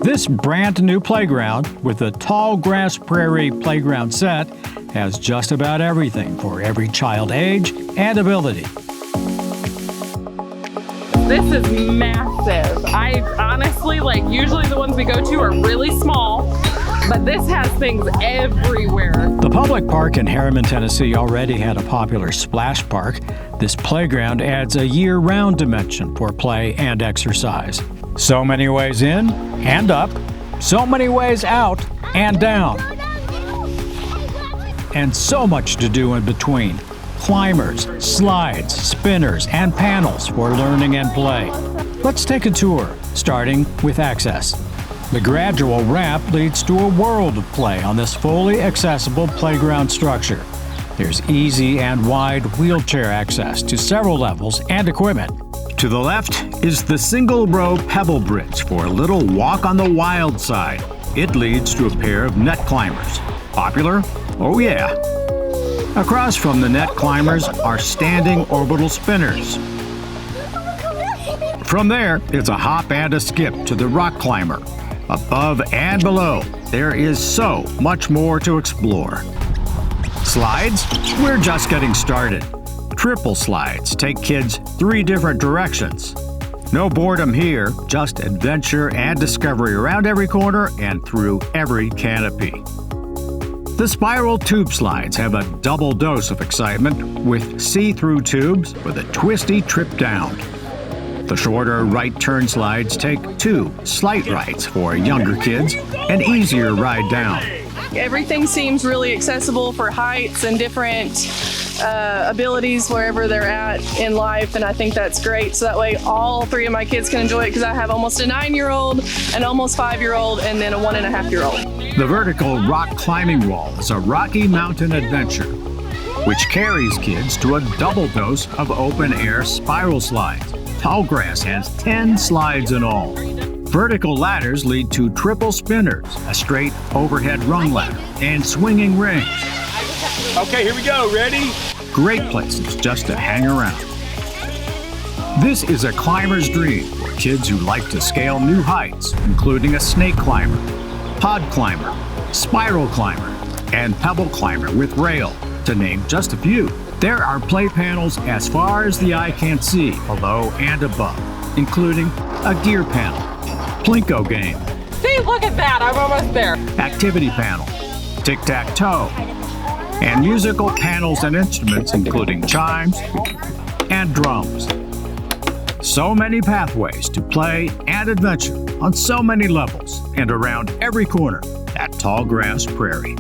This brand new playground with the Tall Grass Prairie Playground set has just about everything for every child age and ability. This is massive. I honestly, usually the ones we go to are really small, but this has things everywhere. The public park in Harriman, Tennessee already had a popular splash park. This playground adds a year-round dimension for play and exercise. So many ways in and up, so many ways out and down. And so much to do in between. Climbers, slides, spinners, and panels for learning and play. Let's take a tour, starting with access. The gradual ramp leads to a world of play on this fully accessible playground structure. There's easy and wide wheelchair access to several levels and equipment. To the left is the single-row pebble bridge for a little walk on the wild side. It leads to a pair of net climbers. Popular? Oh yeah. Across from the net climbers are standing orbital spinners. From there, it's a hop and a skip to the rock climber. Above and below, there is so much more to explore. Slides? We're just getting started. Triple slides take kids 3 different directions. No boredom here, just adventure and discovery around every corner and through every canopy. The spiral tube slides have a double dose of excitement with see-through tubes for the twisty trip down. The shorter right turn slides take 2 slight rides for younger kids, an easier ride down. Everything seems really accessible for heights and different abilities wherever they're at in life, and I think that's great. So that way all 3 of my kids can enjoy it, because I have almost a 9-year-old, an almost 5-year-old, and then a 1.5-year-old. The vertical rock climbing wall is a Rocky Mountain adventure, which carries kids to a double dose of open-air spiral slides. Tallgrass has 10 slides in all. Vertical ladders lead to triple spinners, a straight overhead rung ladder, and swinging rings. Okay, here we go. Ready? Great places just to hang around. This is a climber's dream for kids who like to scale new heights, including a snake climber, pod climber, spiral climber, and pebble climber with rail, to name just a few. There are play panels as far as the eye can see, below and above, including a gear panel, Plinko game. See, look at that, I'm almost there. Activity panel, tic-tac-toe, and musical panels and instruments including chimes and drums. So many pathways to play and adventure on so many levels and around every corner at Tall Grass Prairie.